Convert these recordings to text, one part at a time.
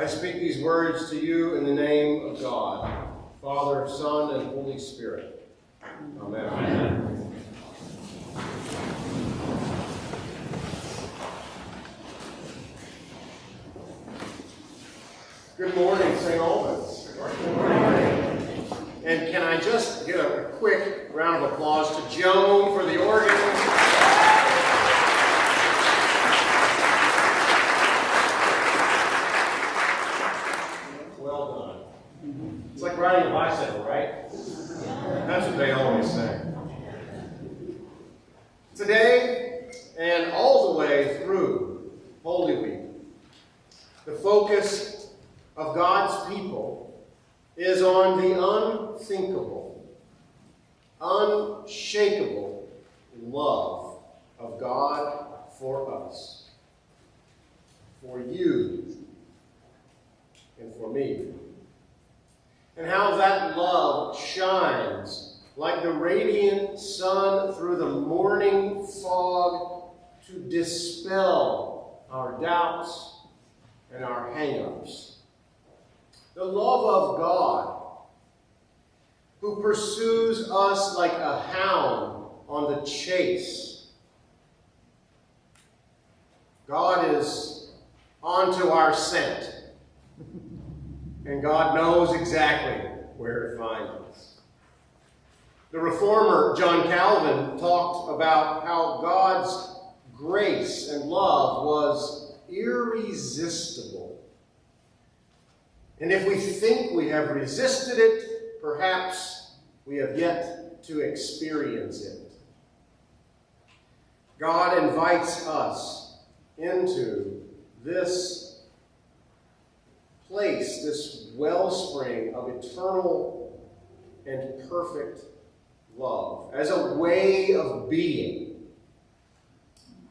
I speak these words to you in the name of God, Father, Son, and Holy Spirit. Amen. Amen. Good morning, St. Albans. Good morning. And can I just get a quick round of applause to Joan for the organ? Well done. It's like riding a bicycle, right? That's what they always say. Today, and all the way through Holy Week, the focus of God's people is on the unthinkable, unshakable love of God for us, for you, and for me. And how that love shines like the radiant sun through the morning fog to dispel our doubts and our hang-ups. The love of God, who pursues us like a hound on the chase. God is onto our scent, and God knows exactly where to find us. The reformer John Calvin talked about how God's grace and love was irresistible. And if we think we have resisted it, perhaps we have yet to experience it. God invites us into this place, this wellspring of eternal and perfect love, as a way of being.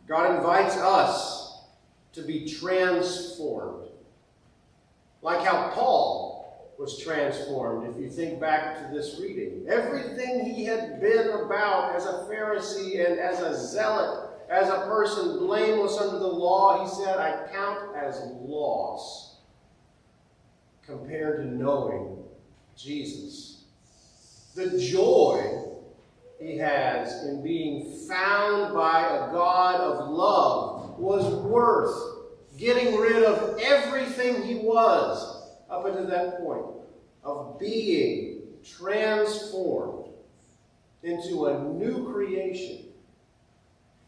God invites us to be transformed. Like how Paul was transformed, if you think back to this reading. Everything he had been about as a Pharisee and as a zealot, as a person blameless under the law, he said, I count as loss compared to knowing Jesus. The joy he has in being found by a God of love was worth getting rid of everything he was up until that point of being transformed into a new creation.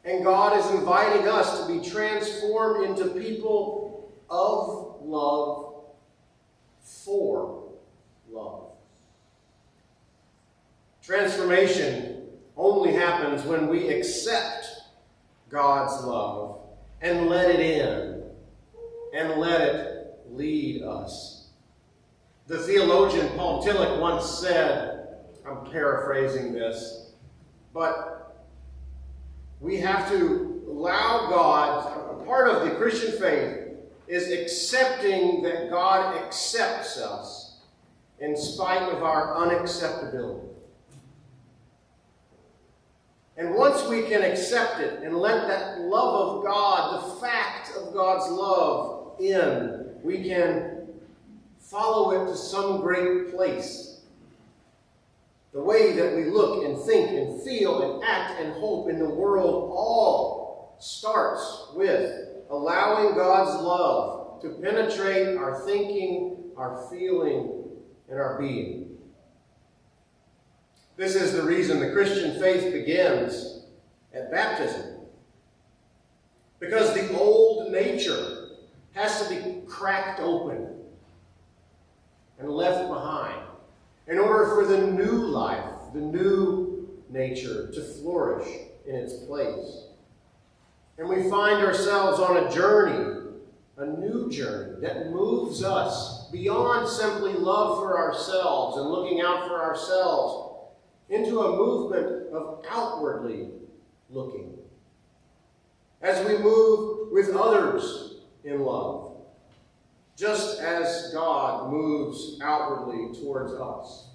And God is inviting us to be transformed into people of love for love. Transformation only happens when we accept God's love and let it in. And let it lead us. The theologian Paul Tillich once said, I'm paraphrasing this, but we have to allow God, a part of the Christian faith is accepting that God accepts us in spite of our unacceptability. And once we can accept it and let that love of God, the fact of God's love, in, we can follow it to some great place. The way that we look and think and feel and act and hope in the world all starts with allowing God's love to penetrate our thinking, our feeling, and our being. This is the reason the Christian faith begins at baptism. Because the old nature has to be cracked open and left behind in order for the new life, the new nature to flourish in its place. And we find ourselves on a journey, a new journey that moves us beyond simply love for ourselves and looking out for ourselves into a movement of outwardly looking. As we move with others in love, just as God moves outwardly towards us.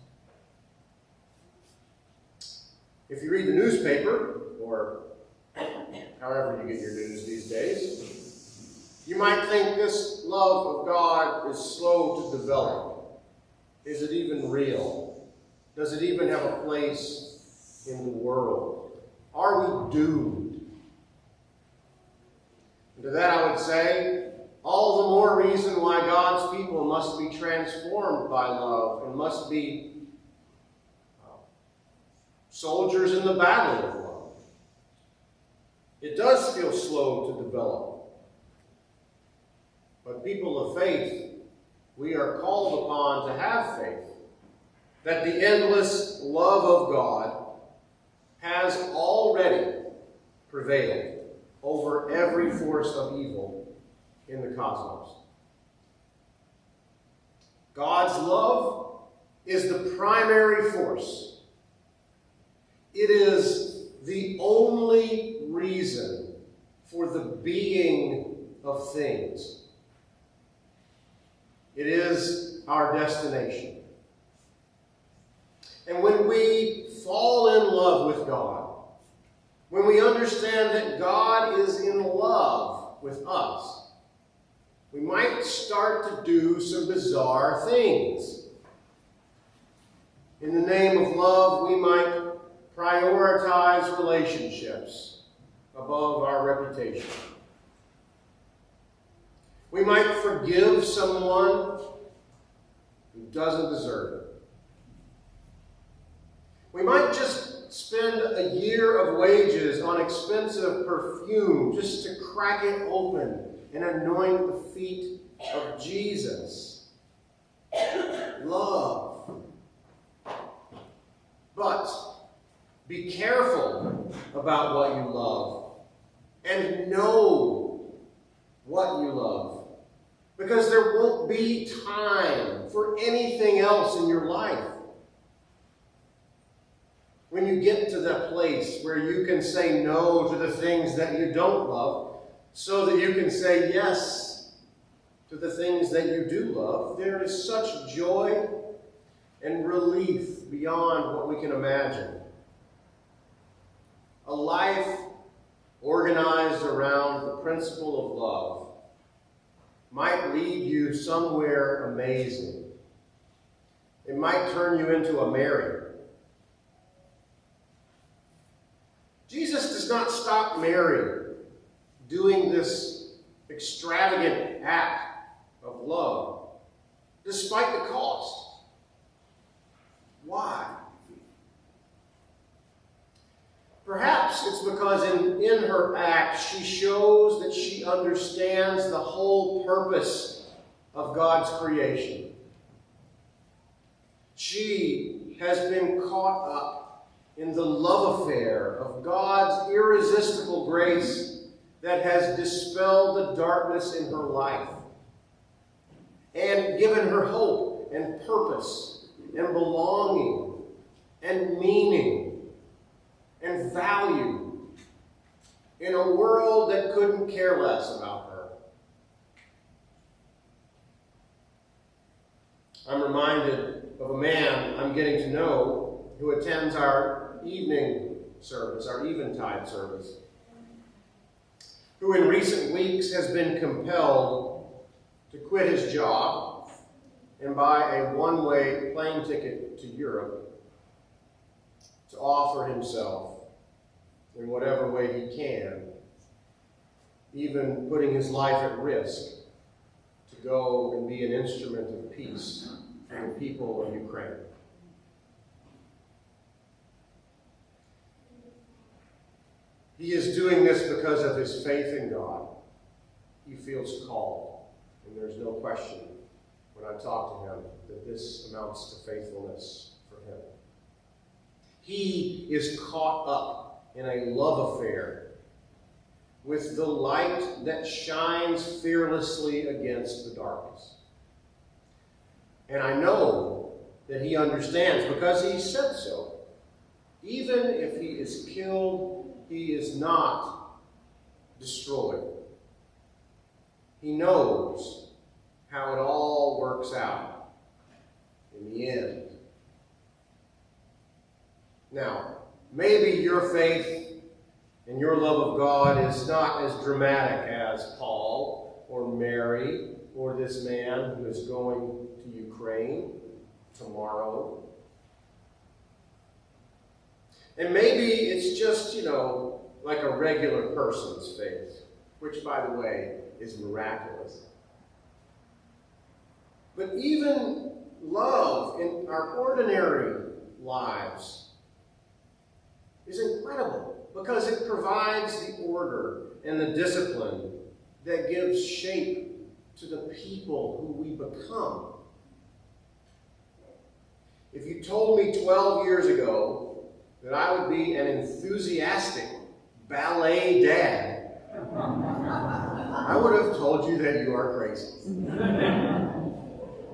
If you read the newspaper, or however you get your news these days, you You might think this love of God is slow to develop. Is it even real? Does it even have a place in the world? Are we doomed? And to that I would say, all the more reason why God's people must be transformed by love and must be soldiers in the battle of love. It does feel slow to develop. But people of faith, we are called upon to have faith that the endless love of God has already prevailed over every force of evil in the cosmos. God's love is the primary force. It is the only reason for the being of things. It is our destination. And when we fall in love with God, when we understand that God is in love with us, we might start to do some bizarre things. In the name of love, we might prioritize relationships above our reputation. We might forgive someone who doesn't deserve it. We might just spend a year of wages on expensive perfume just to crack it open and anoint the feet of Jesus. Love. But be careful about what you love and know what you love. Because there won't be time for anything else in your life. When you get to that place where you can say no to the things that you don't love, so that you can say yes to the things that you do love, there is such joy and relief beyond what we can imagine. A life organized around the principle of love might lead you somewhere amazing. It might turn you into a Mary. Jesus does not stop Mary doing this extravagant act of love, despite the cost. Why? Perhaps it's because in her act, she shows that she understands the whole purpose of God's creation. She has been caught up in the love affair of God's irresistible grace that has dispelled the darkness in her life and given her hope and purpose and belonging and meaning and value in a world that couldn't care less about her. I'm reminded of a man I'm getting to know who attends our evening service, our eventide service, who in recent weeks has been compelled to quit his job and buy a one-way plane ticket to Europe to offer himself in whatever way he can, even putting his life at risk to go and be an instrument of peace for the people of Ukraine. He is doing this because of his faith in God. He feels called, and there's no question when I talk to him that this amounts to faithfulness for him. He is caught up in a love affair with the light that shines fearlessly against the darkness. And I know that he understands because he said so. Even if he is killed, he is not destroyed. He knows how it all works out in the end. Now, maybe your faith and your love of God is not as dramatic as Paul or Mary or this man who is going to Ukraine tomorrow. And maybe it's just, like a regular person's faith, which, by the way, is miraculous. But even love in our ordinary lives is incredible because it provides the order and the discipline that gives shape to the people who we become. If you told me 12 years ago that I would be an enthusiastic ballet dad, I would have told you that you are crazy.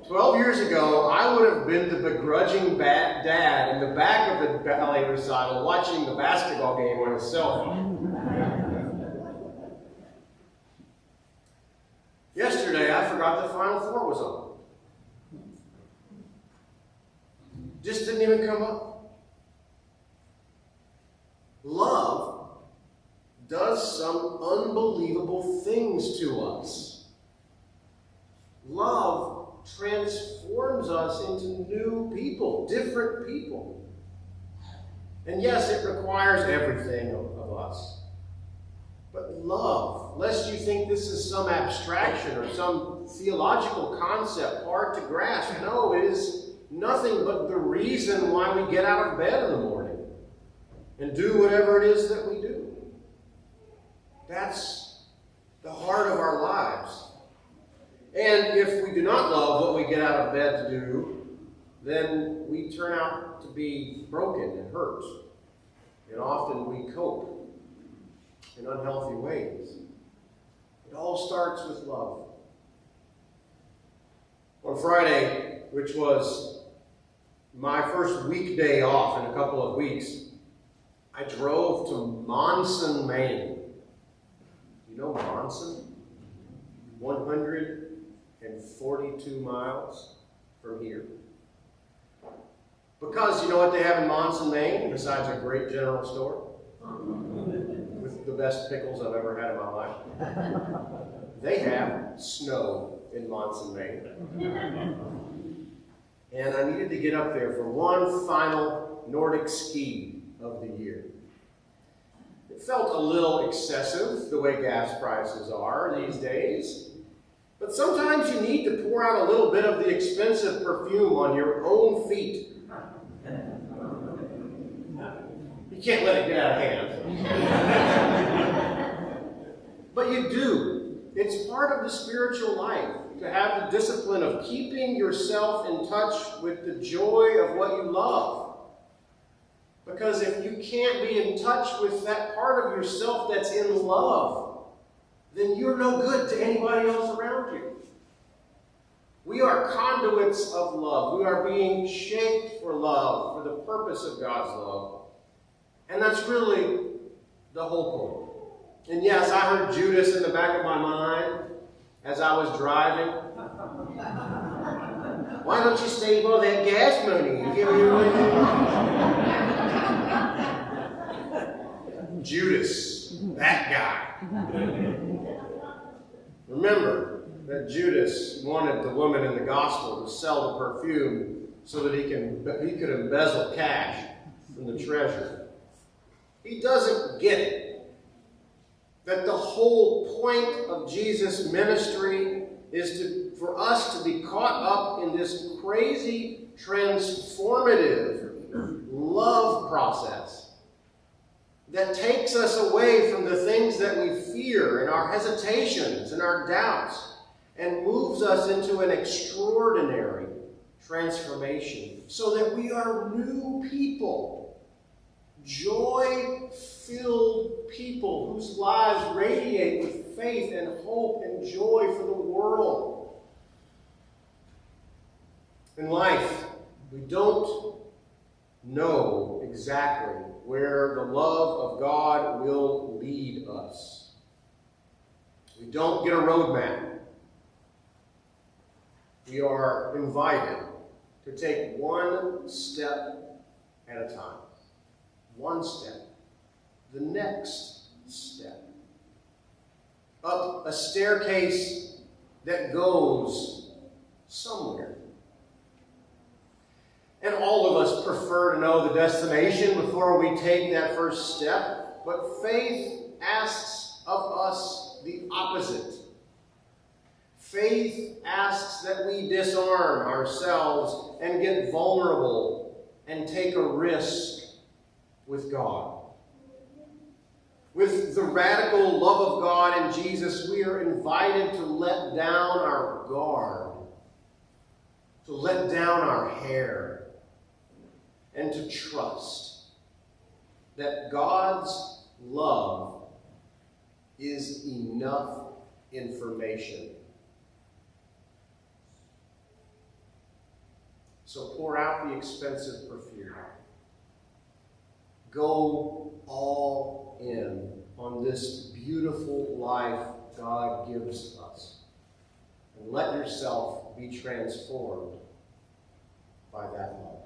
12 years ago, I would have been the begrudging dad in the back of the ballet recital watching the basketball game on his cell phone. Yesterday, I forgot the Final Four was on. Just didn't even come up. Love does some unbelievable things to us. Love transforms us into new people, different people. And yes, it requires everything of us. But love, lest you think this is some abstraction or some theological concept hard to grasp. No, it is nothing but the reason why we get out of bed in the morning and do whatever it is that we do. That's the heart of our lives. And if we do not love what we get out of bed to do, then we turn out to be broken and hurt. And often we cope in unhealthy ways. It all starts with love. On Friday, which was my first weekday off in a couple of weeks, I drove to Monson, Maine. You know Monson? 142 miles from here. Because you know what they have in Monson, Maine, besides a great general store? With the best pickles I've ever had in my life. They have snow in Monson, Maine. And I needed to get up there for one final Nordic ski of the year. It felt a little excessive, the way gas prices are these days. But sometimes you need to pour out a little bit of the expensive perfume on your own feet. You can't let it get out of hand. But you do. It's part of the spiritual life to have the discipline of keeping yourself in touch with the joy of what you love. Because if you can't be in touch with that part of yourself that's in love, then you're no good to anybody else around you. We are conduits of love. We are being shaped for love, for the purpose of God's love. And that's really the whole point. And yes, I heard Judas in the back of my mind as I was driving. Why don't you save all that gas money and give me Judas, that guy. Remember that Judas wanted the woman in the gospel to sell the perfume so that he could embezzle cash from the treasure. He doesn't get it. That the whole point of Jesus' ministry is for us to be caught up in this crazy, transformative love process that takes us away from the things that we fear and our hesitations and our doubts and moves us into an extraordinary transformation so that we are new people. Joy-filled people whose lives radiate with faith and hope and joy for the world. In life, we don't know exactly where the love of God will lead us. We don't get a roadmap. We are invited to take one step at a time. One step, the next step. Up a staircase that goes somewhere. And all of us prefer to know the destination before we take that first step, but faith asks of us the opposite. Faith asks that we disarm ourselves and get vulnerable and take a risk with God. With the radical love of God in Jesus, we are invited to let down our guard, to let down our hair, and to trust that God's love is enough information. So pour out the expensive perfume. Go all in on this beautiful life God gives us. And let yourself be transformed by that love.